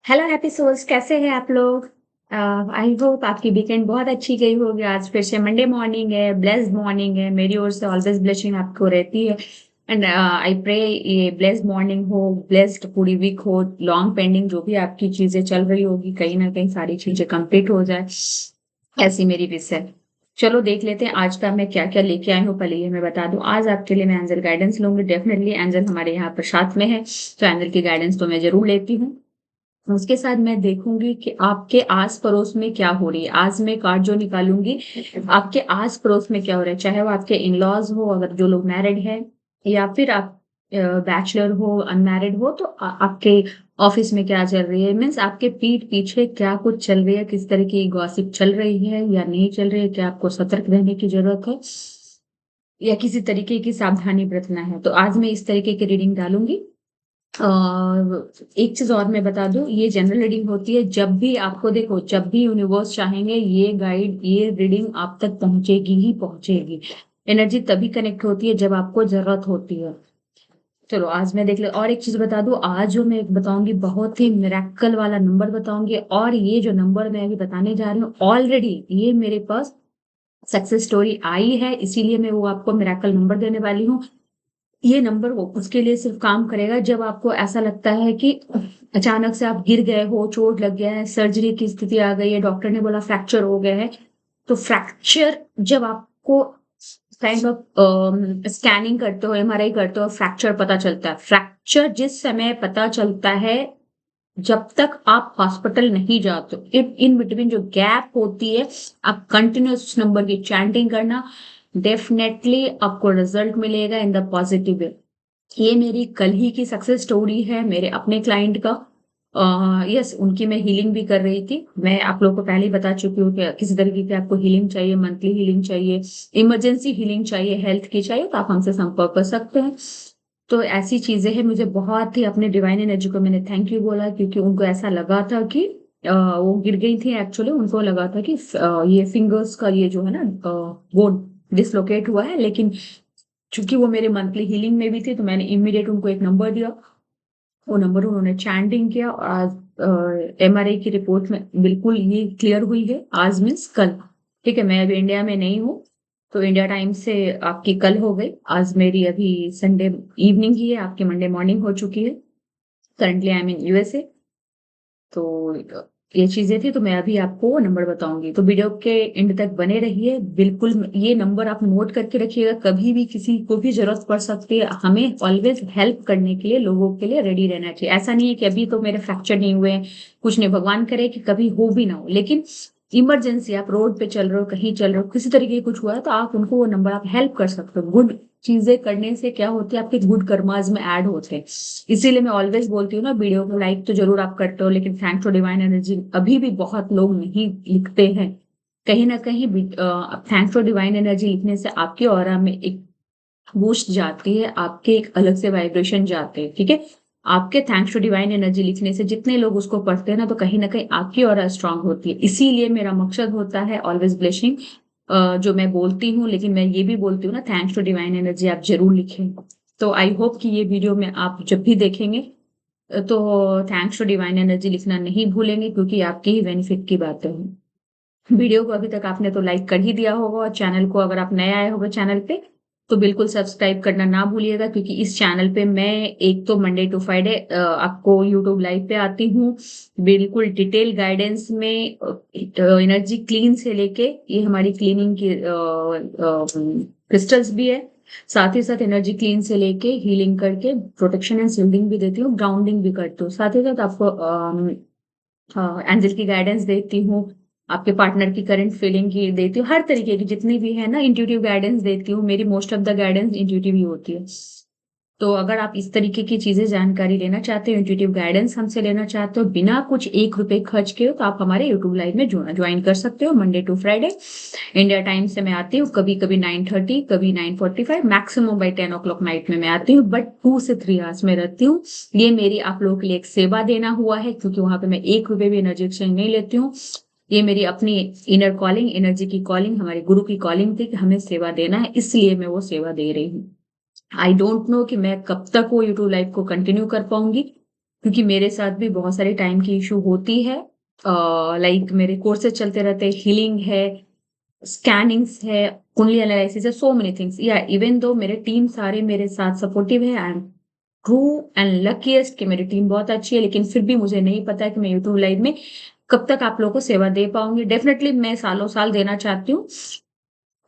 Hello happy souls, कैसे हैं आप लोग? आई होप आपकी वीकेंड बहुत अच्छी गई होगी। आज फिर से मंडे मॉर्निंग है, ब्लेस्ड मॉर्निंग है। मेरी ओर से ऑलवेज ब्लेसिंग आपको रहती है। एंड आई प्रे ये ब्लेस्ड मॉर्निंग हो, ब्लेस्ड पूरी वीक हो। लॉन्ग पेंडिंग जो भी आपकी चीजें चल रही होगी, कहीं ना कहीं सारी चीजें कंप्लीट हो जाए, ऐसी मेरी विश है। चलो देख लेते हैं आज का मैं क्या क्या लेके आई हूँ। पहले ये मैं बता दूं, आज आपके लिए मैं एंजल गाइडेंस लूंगी। डेफिनेटली एंजल हमारे यहाँ पर साथ में है, तो एंजल की गाइडेंस तो मैं जरूर लेती हूँ। उसके साथ मैं देखूंगी कि आपके आस पड़ोस में क्या हो रही है। आज मैं कार्ड जो निकालूंगी, आपके आस पड़ोस में क्या हो रहा है, चाहे वो आपके इन लॉज हो, अगर जो लोग मैरिड है, या फिर आप बैचलर हो, अनमैरिड हो, तो आपके ऑफिस में क्या चल रही है, मीन्स आपके पीठ पीछे क्या कुछ चल रही है, किस तरह की गॉसिप चल रही है या नहीं चल रही है, क्या आपको सतर्क रहने की जरूरत है या किसी तरीके की सावधानी बरतना है। तो आज मैं इस तरीके की रीडिंग डालूंगी। एक चीज और मैं बता दूं, ये जनरल रीडिंग होती है। जब भी आपको देखो, जब भी यूनिवर्स चाहेंगे, ये रीडिंग आप तक पहुंचेगी ही पहुंचेगी। एनर्जी तभी कनेक्ट होती है जब आपको जरूरत होती है। चलो आज मैं देख ले। और एक चीज बता दूं, आज जो मैं बताऊंगी बहुत ही मिरेकल वाला नंबर बताऊंगी। और ये जो नंबर मैं अभी बताने जा रही हूँ, ऑलरेडी ये मेरे पास सक्सेस स्टोरी आई है, इसीलिए मैं वो आपको मिरेकल नंबर देने वाली हूँ। ये नंबर वो उसके लिए सिर्फ काम करेगा जब आपको ऐसा लगता है कि अचानक से आप गिर गए हो, चोट लग गया है, सर्जरी की स्थिति आ गई है, डॉक्टर ने बोला फ्रैक्चर हो गया है। तो फ्रैक्चर जब आपको काइंड ऑफ स्कैनिंग करते हो, एमआरआई करते हो, फ्रैक्चर पता चलता है। फ्रैक्चर जिस समय पता चलता है, जब तक आप हॉस्पिटल नहीं जाते, इन बिटवीन जो गैप होती है, आप कंटिन्यूस नंबर की चैंटिंग करना। डेफिनेटली आपको रिजल्ट मिलेगा इन द पॉजिटिव वे। ये मेरी कल ही की सक्सेस स्टोरी है मेरे अपने क्लाइंट का। यस, उनकी मैं हीलिंग भी कर रही थी। मैं आप लोगों को पहले ही बता चुकी हूँ कि किसी तरीके की आपको हीलिंग चाहिए, मंथली हीलिंग चाहिए, इमरजेंसी हीलिंग चाहिए, हेल्थ की चाहिए, तो आप हमसे संपर्क कर सकते हैं। तो ऐसी चीजें हैं। मुझे बहुत ही अपने डिवाइन एनर्जी को मैंने थैंक यू बोला, क्योंकि उनको ऐसा लगा था कि वो गिर गई थी। एक्चुअली उनको लगा था कि ये फिंगर्स का ये जो है ना, बोन डिसलोकेट हुआ है। लेकिन चूंकि वो मेरे मंथली हीलिंग में भी थे, तो मैंने इमीडिएट उनको एक नंबर दिया। वो नंबर उन्होंने चैंटिंग किया, और आज एमआरआई की रिपोर्ट में बिल्कुल ये क्लियर हुई है। आज मीन्स कल। ठीक है, मैं अभी इंडिया में नहीं हूँ, तो इंडिया टाइम से आपकी कल हो गई। आज मेरी अभी संडे इवनिंग ही है, आपकी मंडे मॉर्निंग हो चुकी है। Currently I am in USA. तो ये चीजें थी, तो मैं अभी आपको वो नंबर बताऊंगी, तो वीडियो के एंड तक बने रहिए। बिल्कुल ये नंबर आप नोट करके रखिएगा, कभी भी किसी को भी जरूरत पड़ सकती है। हमें ऑलवेज हेल्प करने के लिए, लोगों के लिए रेडी रहना चाहिए। ऐसा नहीं है कि अभी तो मेरे फ्रैक्चर नहीं हुए हैं, कुछ नहीं, भगवान करे कि कभी हो भी ना हो, लेकिन इमरजेंसी आप रोड पे चल रहे हो, कहीं चल रहे हो, किसी तरीके का कुछ हुआ है, तो आप उनको वो नंबर, आप हेल्प कर सकते हो। गुड चीजें करने से क्या होती है, आपके गुड कर्माज में ऐड होते हैं। इसीलिए मैं ऑलवेज बोलती हूँ ना, वीडियो को लाइक तो जरूर आप करते हो, लेकिन थैंक्स टू डिवाइन एनर्जी अभी भी बहुत लोग नहीं लिखते हैं। कहीं ना कहीं थैंक्स टू डिवाइन एनर्जी लिखने से आपके ऑरा में एक बूस्ट जाती है, आपके एक अलग से वाइब्रेशन जाते हैं। ठीक है, आपके थैंक्स टू डिवाइन एनर्जी लिखने से जितने लोग उसको पढ़ते हैं ना, तो कहीं ना कहीं आपकी ऑरा स्ट्रांग होती है। इसीलिए मेरा मकसद होता है ऑलवेज ब्लेसिंग, जो मैं बोलती हूँ, लेकिन मैं ये भी बोलती हूँ ना, थैंक्स टू डिवाइन एनर्जी आप जरूर लिखें। तो आई होप कि ये वीडियो में आप जब भी देखेंगे, तो थैंक्स टू डिवाइन एनर्जी लिखना नहीं भूलेंगे, क्योंकि आपके ही बेनिफिट की बातें हैं। वीडियो को अभी तक आपने तो लाइक कर ही दिया होगा, और चैनल को अगर आप नए आए होंगे चैनल पे, तो बिल्कुल सब्सक्राइब करना ना भूलिएगा, क्योंकि इस चैनल पे मैं एक तो मंडे टू फ्राइडे आपको यूट्यूब लाइव पे आती हूँ, बिल्कुल डिटेल गाइडेंस में। एनर्जी क्लीन से लेके ये हमारी क्लीनिंग की क्रिस्टल्स भी है, साथ ही साथ एनर्जी क्लीन से लेके हीलिंग करके प्रोटेक्शन एंड शील्डिंग भी देती हूँ, ग्राउंडिंग भी करती हूँ। साथ ही साथ आपको एंजल की गाइडेंस देती हूँ, आपके पार्टनर की करंट फीलिंग की देती हूँ, हर तरीके की जितनी भी है ना, इंट्यूटिव गाइडेंस देती हूँ। मेरी most of the guidance intuitive ही होती है। तो अगर आप इस तरीके की चीजें जानकारी लेना चाहते हो, इंट्यूटिव गाइडेंस हमसे लेना चाहते हो बिना कुछ एक रुपए खर्च किए, तो आप हमारे यूट्यूब लाइव में ज्वाइन कर सकते हो। Monday to Friday India time से मैं आती हूँ, कभी कभी 9:30, कभी 9:45, मैक्सिमम बाई 10 o'clock नाइट में मैं आती हूँ, बट 2 से 3 आवर्स में रहती हूँ। ये मेरी आप लोगों के लिए एक सेवा देना हुआ है, क्योंकि वहां पे मैं एक रुपए भी एनर्जी एक्सचेंज नहीं लेती हूँ। ये मेरी अपनी इनर कॉलिंग, एनर्जी की कॉलिंग, हमारे गुरु की कॉलिंग थी कि हमें सेवा देना है, इसलिए मैं वो सेवा दे रही हूँ। आई डोंट नो कि मैं कब तक वो यूट्यूब लाइव को कंटिन्यू कर पाऊंगी, क्योंकि मेरे साथ भी बहुत सारे टाइम की इश्यू होती है। लाइक मेरे कोर्सेज़ चलते रहते हैं, हीलिंग है, स्कैनिंग्स है, कुंडली एनालिसिस है, सो मेनी थिंग्स। या इवन दो मेरे टीम सारे मेरे साथ सपोर्टिव है, I am true and luckiest कि मेरी टीम बहुत अच्छी है, लेकिन फिर भी मुझे नहीं पता है कि मैं यूट्यूब लाइव में कब तक आप लोगों को सेवा दे पाऊँगी। डेफ़िनेटली मैं सालों-साल देना चाहती हूँ,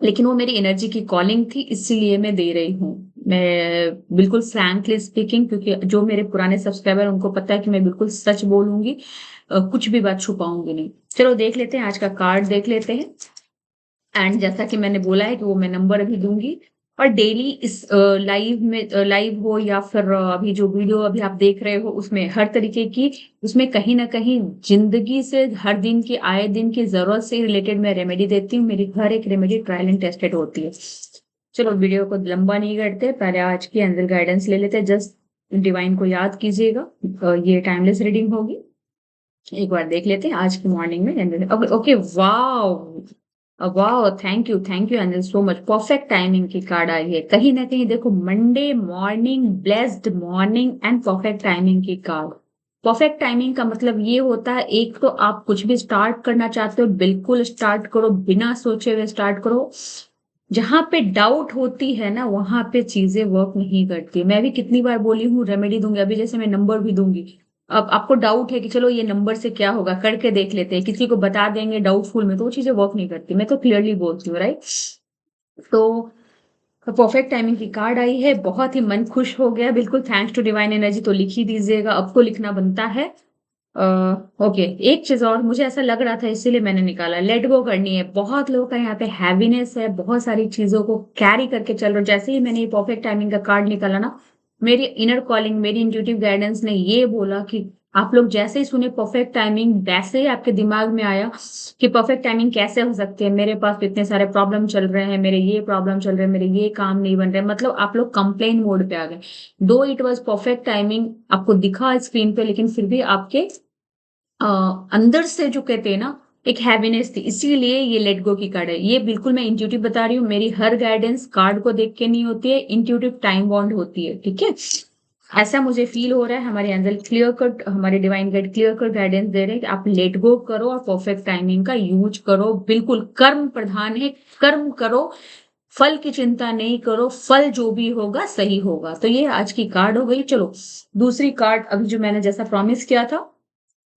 लेकिन वो मेरी एनर्जी की कॉलिंग थी, इसीलिए मैं दे रही हूँ। मैं बिल्कुल फ्रैंकली स्पीकिंग, क्योंकि जो मेरे पुराने सब्सक्राइबर उनको पता है कि मैं बिल्कुल सच बोलूँगी, कुछ भी बात छुपाऊँगी नहीं। चलो देख लेते हैं, आज का कार्ड देख लेते हैं। एंड जैसा कि मैंने बोला है कि वो मैं नंबर अभी दूँगी, और डेली इस लाइव में लाइव हो या फिर अभी जो वीडियो अभी आप देख रहे हो, उसमें हर तरीके की, उसमें कहीं न कहीं ज़िंदगी से हर दिन की, आए दिन की ज़रूरत से रिलेटेड मैं रेमेडी देती हूँ। मेरी हर एक रेमेडी ट्रायल एंड टेस्टेड होती है। चलो वीडियो को लंबा नहीं करते, पहले आज की एंजल गाइडेंस ले लेते हैं। जस्ट डिवाइन को याद कीजिएगा। ये टाइमलेस रीडिंग होगी। एक बार देख लेते हैं आज की मॉर्निंग में angel. Okay, okay, wow! Wow! Thank you angel so much. Perfect timing की कार्ड आई है। कहीं न कहीं देखो, Monday morning, blessed morning and perfect timing की कार्ड। परफेक्ट टाइमिंग का मतलब ये होता है, एक तो आप कुछ भी स्टार्ट करना चाहते हो, बिल्कुल स्टार्ट करो, बिना सोचे हुए स्टार्ट करो। जहाँ पे डाउट होती है ना, वहाँ पे चीज़ें वर्क नहीं करती। मैं भी कितनी बार बोली हूँ रेमेडी दूँगी, अभी जैसे मैं नंबर भी दूँगी। अब आपको डाउट है कि चलो ये नंबर से क्या होगा, करके देख लेते हैं, किसी को बता देंगे डाउटफुल में, तो वो चीज़ें वर्क नहीं करती। मैं तो क्लियरली बोलती हूँ, राइट? तो परफेक्ट टाइमिंग की कार्ड आई है, बहुत ही मन खुश हो गया। बिल्कुल थैंक्स टू डिवाइन एनर्जी तो लिख ही दीजिएगा, अब तो लिखना बनता है। अ, ओके, एक चीज़ और मुझे ऐसा लग रहा था, इसीलिए मैंने निकाला, लेट गो करनी है। बहुत लोगों का यहाँ पे हैवीनेस है, बहुत सारी चीज़ों को कैरी करके चल रहे हो। जैसे ही मैंने ये परफेक्ट टाइमिंग का कार्ड निकाला ना, मेरी इनर कॉलिंग, मेरी इंट्यूटिव गाइडेंस ने ये बोला कि आप लोग जैसे ही सुने परफेक्ट टाइमिंग, वैसे ही आपके दिमाग में आया कि परफेक्ट टाइमिंग कैसे हो सकती है? मेरे पास तो इतने सारे प्रॉब्लम चल रहे हैं, मेरे ये प्रॉब्लम चल रहे हैं, मेरे ये काम नहीं बन रहे। मतलब आप लोग कंप्लेन मोड पे आ गए। दो इट वाज़ परफेक्ट टाइमिंग, आपको दिखा स्क्रीन पे, लेकिन फिर भी आपके अ, अंदर से जो कहते हैं ना, एक हैवीनेस थी, इसीलिए ये लेट गो की कार्ड है। ये बिल्कुल मैं इंट्यूटिव बता रही हूँ, मेरी हर गाइडेंस कार्ड को देख के नहीं होती है, इंट्यूटिव टाइम बाउंड होती है, ठीक है? ऐसा मुझे फ़ील हो रहा है, हमारे एंजल क्लियर कट, हमारे divine guide clear cut guidance दे रहे हैं कि आप लेट गो करो और परफेक्ट टाइमिंग का यूज़ करो। बिल्कुल कर्म प्रधान है, कर्म करो, फल की चिंता नहीं करो, फल जो भी होगा सही होगा। तो ये आज की कार्ड हो गई। चलो, दूसरी कार्ड अभी जो मैंने जैसा प्रॉमिस किया था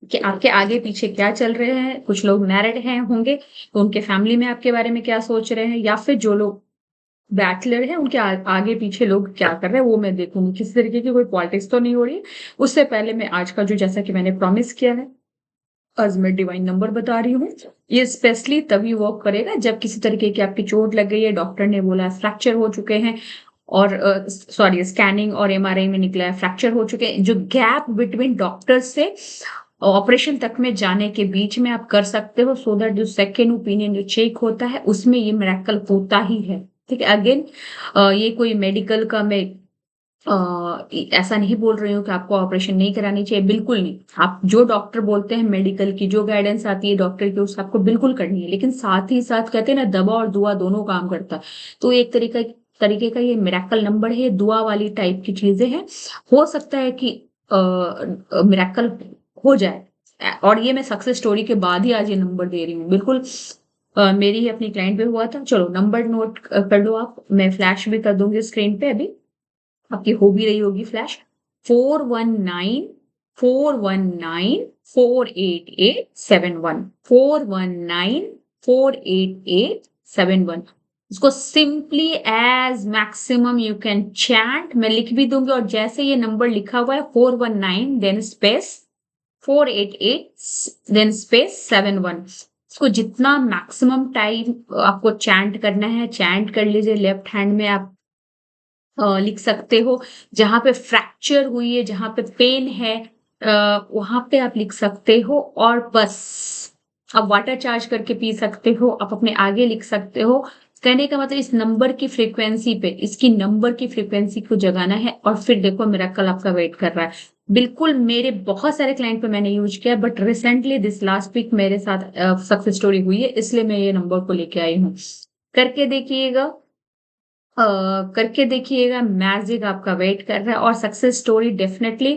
कि आपके आगे-पीछे क्या चल रहे हैं, कुछ लोग मैरिड हैं होंगे, तो उनके फैमिली में आपके बारे में क्या सोच रहे हैं, या फिर जो लोग बैचलर हैं, उनके आगे-पीछे लोग क्या कर रहे हैं, वो मैं देखूँगी। किसी तरीके की कोई पॉलिटिक्स तो नहीं हो रही है। उससे पहले मैं आज का जो, जैसा कि मैंने प्रॉमिस किया है, आज मैं डिवाइन नंबर बता रही हूँ। ये स्पेशली तभी वर्क करेगा जब किसी तरीके की आपकी चोट लग गई है, डॉक्टर ने बोला है फ्रैक्चर हो चुके हैं, और सॉरी, स्कैनिंग और एमआरआई में निकला है फ्रैक्चर हो चुके हैं। जो गैप बिटवीन डॉक्टर से ऑपरेशन तक में जाने के बीच में आप कर सकते हो, सो दैट जो सेकंड ओपिनियन जो चेक होता है, उसमें ये मिरेकल होता ही है। ठीक है? अगेन ये कोई मेडिकल का मैं ऐसा नहीं बोल रही हूँ कि आपको ऑपरेशन नहीं करानी चाहिए, बिल्कुल नहीं। आप जो डॉक्टर बोलते हैं, मेडिकल की जो गाइडेंस आती है डॉक्टर की, उस आपको बिल्कुल करनी है। लेकिन साथ ही साथ कहते हैं ना, दवा और दुआ दोनों काम करता है। तो एक तरीके का ये मिरेकल नंबर है, दुआ वाली टाइप की चीज़ें हैं। हो सकता है कि मिरेकल हो जाए। और ये मैं सक्सेस स्टोरी के बाद ही आज ये नंबर दे रही हूँ। बिल्कुल मेरी ही अपनी क्लाइंट पे हुआ था। चलो नंबर नोट कर लो आप, मैं फ्लैश भी कर दूँगी स्क्रीन पे अभी। आपकी हो भी रही होगी फ्लैश। 419 419 488 71 419 488 71। इसको simply as maximum you can chant, मैं लिख भी दूंगी, और जैसे ये नंबर लिखा हुआ है 419 देन स्पेस 488 देन स्पेस 71, इसको जितना मैक्सिमम टाइम आपको चैंट करना है चैंट कर लीजिए। लेफ्ट हैंड में आप लिख सकते हो। जहाँ पे फ्रैक्चर हुई है, जहाँ पे पेन है, वहाँ पे आप लिख सकते हो, और बस आप वाटर चार्ज करके पी सकते हो, आप अपने आगे लिख सकते हो। कहने का मतलब इस नंबर की फ्रीक्वेंसी पे, इसकी नंबर की फ्रीक्वेंसी को जगाना है, और फिर देखो मिरेकल आपका वेट कर रहा है। बिल्कुल मेरे बहुत सारे क्लाइंट पे मैंने यूज़ किया, but recently this last week मेरे साथ सक्सेस स्टोरी हुई है, इसलिए मैं ये नंबर को लेके आई हूँ। करके देखिएगा। करके देखिएगा, मैजिक आपका वेट कर रहा है, और सक्सेस स्टोरी डेफिनिटली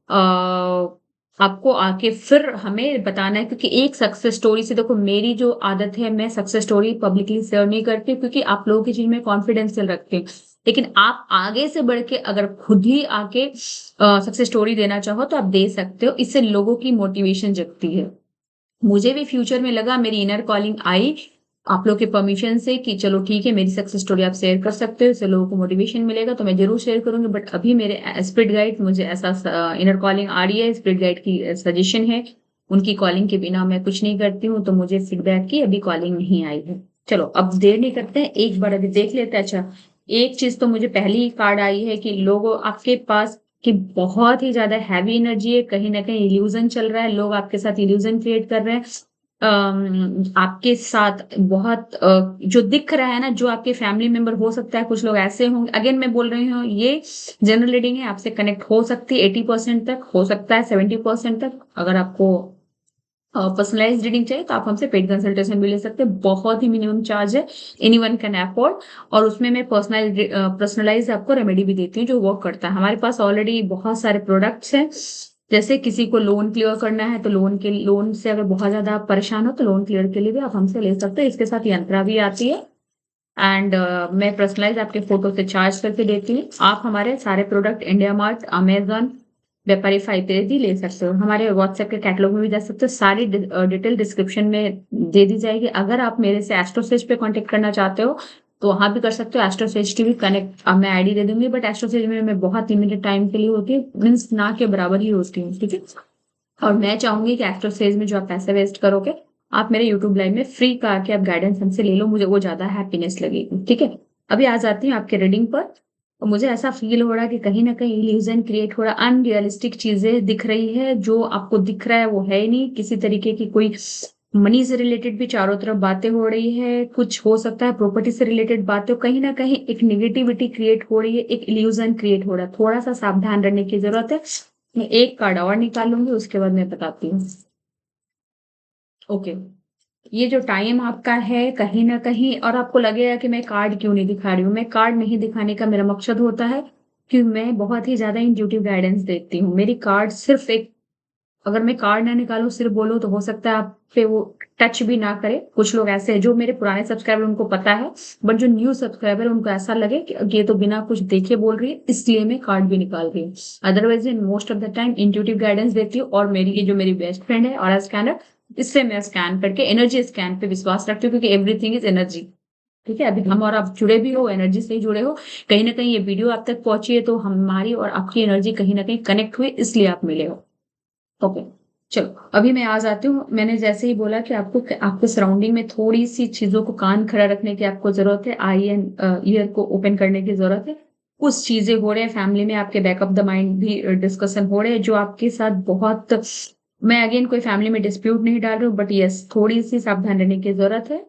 आपको आके फिर हमें बताना है, क्योंकि एक सक्सेस स्टोरी से, देखो मेरी जो आदत है, मैं सक्सेस स्टोरी पब्लिकली शेयर नहीं करती क्योंकि आप लोगों की चीज में कॉन्फिडेंशियल रखती हूँ। लेकिन आप आगे से बढ़ के अगर खुद ही आके सक्सेस स्टोरी देना चाहो तो आप दे सकते हो, इससे लोगों की मोटिवेशन जगती है। मुझे भी फ्यूचर में लगा, मेरी इनर कॉलिंग आई आप लोग के परमिशन से कि चलो ठीक है, मेरी सक्सेस स्टोरी आप शेयर कर सकते हो, इससे लोगों को मोटिवेशन मिलेगा, तो मैं जरूर शेयर करूंगी। बट अभी मेरे स्पिरिट गाइड, मुझे ऐसा इनर कॉलिंग आ रही है, स्पिरिट गाइड की सजेशन है, उनकी कॉलिंग के बिना मैं कुछ नहीं करती हूँ, तो मुझे फीडबैक की अभी कॉलिंग नहीं आई है। चलो अब देर नहीं करते हैं, एक बार अभी देख लेते हैं। अच्छा, एक चीज तो मुझे पहली ही कार्ड आई है कि लोगों आपके पास कि बहुत ही ज्यादा हैवी एनर्जी है, कहीं ना कहीं इल्यूजन चल रहा है, लोग आपके साथ इल्यूजन क्रिएट कर रहे हैं। आपके साथ बहुत जो दिख रहा है ना, जो आपके फैमिली मेंबर हो सकता है, कुछ लोग ऐसे होंगे, अगेन मैं बोल रही हूँ ये जनरल रीडिंग है, आपसे कनेक्ट हो सकती है 80% तक, हो सकता है 70% तक। अगर आपको पर्सनलाइज रीडिंग चाहिए तो आप हमसे पेड कंसल्टेशन भी ले सकते हैं, बहुत ही मिनिमम चार्ज है, एनीवन कैन अफोर्ड। और उसमें मैं पर्सनलाइज आपको रेमेडी भी देती हूँ जो वर्क करता है। हमारे पास ऑलरेडी बहुत सारे प्रोडक्ट्स हैं, जैसे किसी को लोन क्लियर करना है तो लोन से अगर बहुत ज्यादा आप परेशान हो तो लोन क्लियर के लिए भी आप हमसे ले सकते हैं, इसके साथ यंत्रा भी आती है। एंड मैं पर्सनलाइज आपके फोटो से चार्ज करके देती हूँ। आप हमारे सारे प्रोडक्ट इंडिया मार्ट, अमेजन, व्यापारीफाई पे भी ले सकते हो, हमारे व्हाट्सएप के कैटलॉग में भी जा सकते हो, सारी डिटेल डिस्क्रिप्शन में दे दी जाएगी। अगर आप मेरे से एस्ट्रोसेज पे कांटेक्ट करना चाहते हो तो वहां भी कर सकते हो, एस्ट्रोसेज की भी कनेक्ट मैं आईडी दे दूंगी, बट एस्ट्रोसेज में मैं बहुत लिमिटेड टाइम के लिए होती है, मीन्स ना के बराबर ही होती हूँ, ठीक है। और मैं चाहूंगी कि एक्ट्रोसेज में जो आप पैसे वेस्ट करोगे, आप मेरे यूट्यूब लाइव में फ्री का आके आप गाइडेंस हमसे ले लो, मुझे वो ज्यादा हैप्पीनेस लगेगी, ठीक है। अभी आ जाती हूँ आपके रीडिंग पर। और मुझे ऐसा फील हो रहा है कि कहीं ना कहीं इल्यूजन क्रिएट हो रहा है, अनरियलिस्टिक चीजें दिख रही है, जो आपको दिख रहा है वो है ही नहीं, किसी तरीके की कोई मनी से रिलेटेड भी चारों तरफ बातें हो रही है, कुछ हो सकता है प्रॉपर्टी से रिलेटेड बातें, कहीं ना कहीं एक निगेटिविटी क्रिएट हो रही है, एक इल्यूजन क्रिएट हो रहा है, थोड़ा सा सावधान रहने की जरूरत है। मैं एक कार्ड और निकालूंगी, उसके बाद मैं बताती हूँ। ओके, ये जो टाइम आपका है कहीं ना कहीं, और आपको लगेगा कि मैं कार्ड क्यों नहीं दिखा रही हूँ, मैं कार्ड नहीं दिखाने का मेरा मकसद होता है कि मैं बहुत ही ज्यादा इंट्यूटिव गाइडेंस देती हूँ। मेरी कार्ड सिर्फ एक, अगर मैं कार्ड ना निकालूं सिर्फ बोलूं तो हो सकता है आप पे वो टच भी ना करे। कुछ लोग ऐसे हैं, जो मेरे पुराने सब्सक्राइबर उनको पता है, बट जो न्यू सब्सक्राइबर उनको ऐसा लगे कि ये तो बिना कुछ देखे बोल रही है, इसलिए मैं कार्ड भी निकाल रही हूँ। Otherwise most of the time intuitive guidance देती हूँ, और मेरी ये जो मेरी बेस्ट फ्रेंड है और स्कैनर, इससे मैं स्कैन करके एनर्जी स्कैन पे विश्वास रखती हूँ, क्योंकि एवरीथिंग इज एनर्जी, ठीक है। अभी हम और आप जुड़े भी हो, एनर्जी से ही जुड़े हो, कहीं ना कहीं ये वीडियो आप तक पहुंची है तो हमारी और आपकी एनर्जी कहीं ना कहीं कनेक्ट हुई, इसलिए आप मिले हो। ओके, चलो अभी मैं आ जाती हूँ। मैंने जैसे ही बोला कि आपको आपके सराउंडिंग में थोड़ी सी चीजों को कान खड़ा रखने की आपको जरूरत है, आई एंड ईयर को ओपन करने की जरूरत है। कुछ चीजें हो रहे हैं फैमिली में, आपके बैकअप द माइंड भी डिस्कशन हो रहे हैं जो आपके साथ बहुत, मैं अगेन कोई फैमिली में डिस्प्यूट नहीं डाल रही हूँ, बट यस थोड़ी सी सावधान रहने की जरूरत है।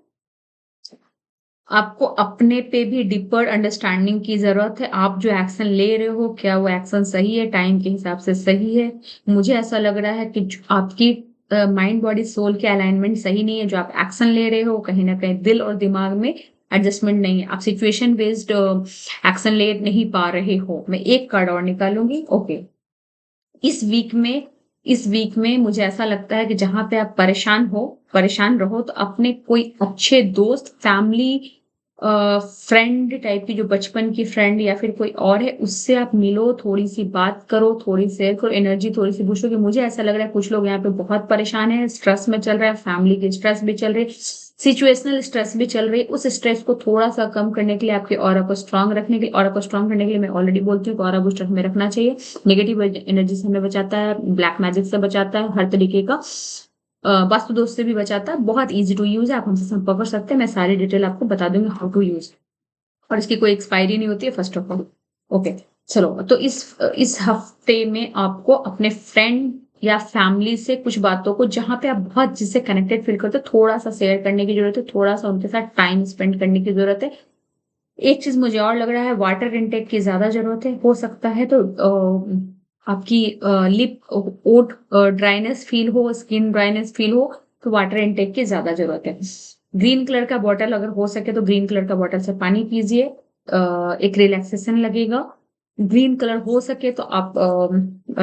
आपको अपने पे भी डीपर अंडरस्टैंडिंग की जरूरत है, आप जो एक्शन ले रहे हो क्या वो एक्शन सही है, टाइम के हिसाब से सही है। मुझे ऐसा लग रहा है कि आपकी माइंड बॉडी सोल के अलाइनमेंट सही नहीं है, जो आप एक्शन ले रहे हो कहीं ना कहीं दिल और दिमाग में एडजस्टमेंट नहीं है, आप सिचुएशन बेस्ड एक्शन ले नहीं पा रहे हो। मैं एक कार्ड और निकालूंगी। ओके, इस वीक में इस वीक में मुझे ऐसा लगता है कि जहां पे आप परेशान रहो, तो अपने कोई अच्छे दोस्त, फैमिली, फ्रेंड टाइप की, जो बचपन की फ्रेंड या फिर कोई और है, उससे आप मिलो, थोड़ी सी बात करो, थोड़ी शेयर करो, एनर्जी थोड़ी सी बूस्ट होगी। मुझे ऐसा लग रहा है कुछ लोग यहाँ पे बहुत परेशान है, स्ट्रेस में चल रहा है, फैमिली की स्ट्रेस भी चल रही है, सिचुएशनल स्ट्रेस भी चल रही है। उस स्ट्रेस को थोड़ा सा कम करने के लिए, आपके ऑरा को स्ट्रांग रखने के लिए, ऑरा को स्ट्रांग करने के लिए मैं ऑलरेडी बोलती हूँ कि ऑरा बूस्टर हमें रखना चाहिए, नेगेटिव एनर्जी से हमें बचाता है, ब्लैक मैजिक से बचाता है, हर तरीके का वास्तु दोष से भी बचाता है, बहुत इजी टू यूज है, आप हमसे संपर्क कर सकते हैं, मैं सारी डिटेल आपको बता दूंगी हाउ टू यूज, और इसकी कोई एक्सपायरी नहीं होती है फर्स्ट ऑफ ऑल। ओके, चलो तो इस हफ्ते में आपको अपने फ्रेंड या फैमिली से कुछ बातों को, जहां पे आप बहुत जिससे कनेक्टेड फील करते हो, थोड़ा सा शेयर करने की जरूरत है, थोड़ा सा उनके साथ टाइम स्पेंड करने की जरूरत है। एक चीज मुझे और लग रहा है, वाटर इनटेक की ज्यादा जरूरत है, हो सकता है तो आपकी लिप ओट ड्राइनेस फील हो, स्किन ड्राइनेस फील हो, तो वाटर इनटेक की ज्यादा जरूरत है। ग्रीन कलर का बॉटल, अगर हो सके तो ग्रीन कलर का बॉटल से पानी पीजिए, एक रिलैक्सेशन लगेगा। ग्रीन कलर हो सके तो आप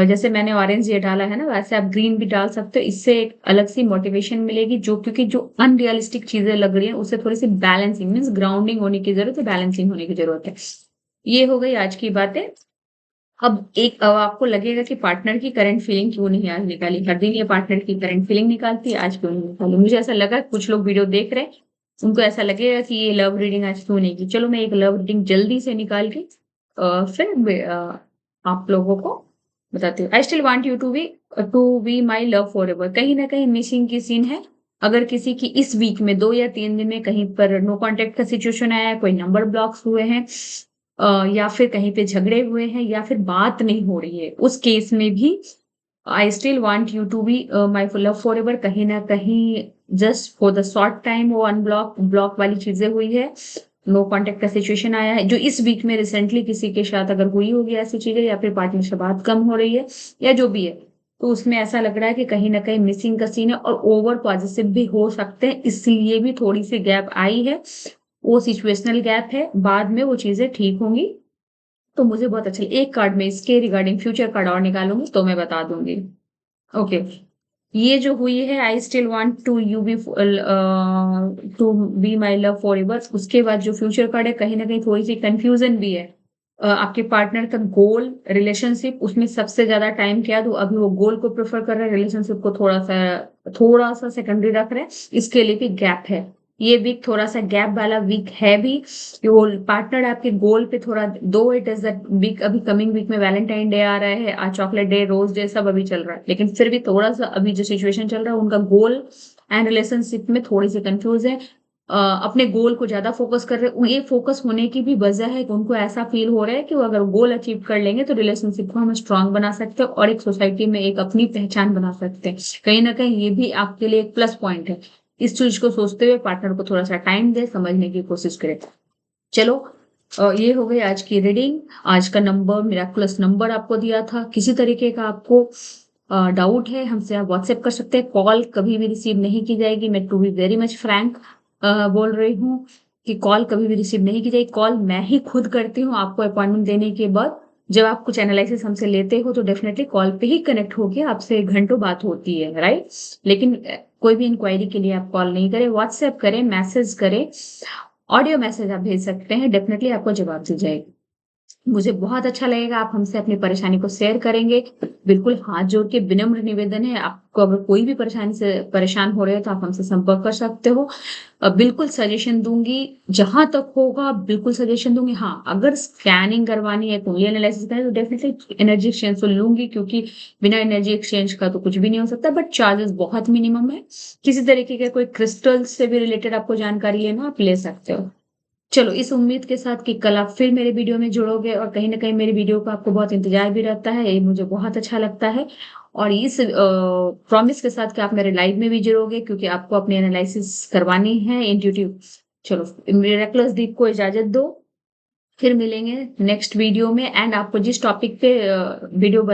जैसे मैंने ऑरेंज ये डाला है ना, वैसे आप ग्रीन भी डाल सकते हो। इससे एक अलग सी मोटिवेशन मिलेगी, क्योंकि जो अनरियलिस्टिक चीजें लग रही हैं उससे थोड़ी सी बैलेंसिंग मीन्स ग्राउंडिंग होने की जरूरत है, बैलेंसिंग होने की जरूरत है। ये हो गई आज की बातें। अब आपको लगेगा कि पार्टनर की करंट फीलिंग क्यों नहीं आज निकाली, हर दिन ये पार्टनर की करंट फीलिंग निकालती है, आज क्यों नहीं निकाली। मुझे ऐसा लगा कुछ लोग वीडियो देख रहे हैं, उनको ऐसा लगेगा कि ये लव रीडिंग आज क्यों नहीं की। चलो मैं एक लव रीडिंग जल्दी से निकाल के आप लोगों को बताती हूँ। I still want you to be my love forever. कहीं ना कहीं मिसिंग की सीन है। अगर किसी की इस वीक में 2 या 3 दिन में कहीं पर नो कांटेक्ट का सिचुएशन आया है, कोई नंबर ब्लॉक्स हुए हैं, या फिर कहीं पे झगड़े हुए हैं, या फिर बात नहीं हो रही है, उस केस में भी I still want you to be my love forever. कहीं ना कहीं just for the short time वो ब्लॉक वाली चीजें हुई है, नो कांटेक्ट का सिचुएशन आया है, जो इस वीक में रिसेंटली किसी के साथ अगर हुई होगी ऐसी चीजें, या फिर पार्टनर से बात कम हो रही है, या जो भी है, तो उसमें ऐसा लग रहा है कि कहीं ना कहीं मिसिंग का सीन है, और ओवर पॉजिटिव भी हो सकते हैं, इसलिए भी थोड़ी सी गैप आई है। वो सिचुएशनल गैप है, बाद में वो चीजें ठीक होंगी। तो मुझे बहुत अच्छा, एक कार्ड में इसके रिगार्डिंग फ्यूचर कार्ड और निकालूंगी तो मैं बता दूंगी। ओके, ये जो हुई है I still want to be my love forever, उसके बाद जो फ्यूचर कार्ड है, कहीं ना कहीं थोड़ी सी कंफ्यूजन भी है। आपके पार्टनर का गोल रिलेशनशिप, उसमें सबसे ज्यादा टाइम क्या दो, अभी वो गोल को प्रेफर कर रहे हैं, रिलेशनशिप को थोड़ा सा सेकेंडरी रख रहे हैं, इसके लिए भी गैप है। ये वीक थोड़ा सा गैप वाला वीक है भी, कि वो पार्टनर आपके गोल पे थोड़ा, दो इट इज दैट वीक, अभी कमिंग वीक में वैलेंटाइन डे आ रहा है, आज चॉकलेट डे, रोज डे सब अभी चल रहा है, लेकिन फिर भी थोड़ा सा अभी जो सिचुएशन चल रहा है, उनका गोल एंड रिलेशनशिप में थोड़ी सी कंफ्यूज है। अपने गोल को ज्यादा फोकस कर रहे हैं। ये फोकस होने की भी वजह है कि उनको ऐसा फील हो रहा है कि वो अगर गोल अचीव कर लेंगे तो रिलेशनशिप को हम स्ट्रांग बना सकते हैं, और एक सोसाइटी में एक अपनी पहचान बना सकते हैं। कहीं ना कहीं ये भी आपके लिए एक प्लस पॉइंट है। इस चीज को सोचते हुए पार्टनर को थोड़ा सा टाइम दे, समझने की कोशिश करें। चलो, ये हो गई आज की रीडिंग। आज का नंबर मिराकुलस नंबर आपको दिया था। किसी तरीके का आपको डाउट है, हमसे आप व्हाट्सएप कर सकते हैं। कॉल कभी भी रिसीव नहीं की जाएगी। मैं to be very much frank बोल रही हूँ कि कॉल कभी भी रिसीव नहीं की जाएगी। कॉल मैं ही खुद करती हूँ आपको अपॉइंटमेंट देने के बाद। जब आप कुछ एनालिसिस हमसे लेते हो तो डेफिनेटली कॉल पे ही कनेक्ट होके आपसे घंटों बात होती है, राइट। लेकिन कोई भी इंक्वायरी के लिए आप कॉल नहीं करें, व्हाट्सएप करें, मैसेज करें, ऑडियो मैसेज आप भेज सकते हैं, डेफिनेटली आपको जवाब दी जाएगी। मुझे बहुत अच्छा लगेगा आप हमसे अपनी परेशानी को शेयर करेंगे। बिल्कुल हाथ जोड़ के विनम्र निवेदन है, आपको अगर कोई भी परेशानी से परेशान हो रहे हो तो आप हमसे संपर्क कर सकते हो। बिल्कुल सजेशन दूंगी, जहां तक होगा बिल्कुल सजेशन दूंगी। हाँ, अगर स्कैनिंग करवानी है, कुंडली एनालिसिस करनी है, तो डेफिनेटली एनर्जी एक्सचेंज तो लूंगी, क्योंकि बिना एनर्जी एक्सचेंज का तो कुछ भी नहीं हो सकता, बट चार्जेस बहुत मिनिमम है। किसी तरीके के कोई क्रिस्टल से भी रिलेटेड आपको जानकारी लेना, आप ले सकते हो। चलो, इस उम्मीद के साथ कि कल आप फिर मेरे वीडियो में जुड़ोगे, और कहीं ना कहीं मेरे वीडियो का आपको बहुत इंतजार भी रहता है, ये मुझे बहुत अच्छा लगता है। और इस प्रॉमिस के साथ कि आप मेरे लाइव में भी जुड़ोगे, क्योंकि आपको अपनी एनालिसिस करवानी है इंट्यूटिव। चलो, मिरेकलस दीप को इजाजत दो, फिर मिलेंगे नेक्स्ट वीडियो में। एंड आपको जिस टॉपिक पे वीडियो बन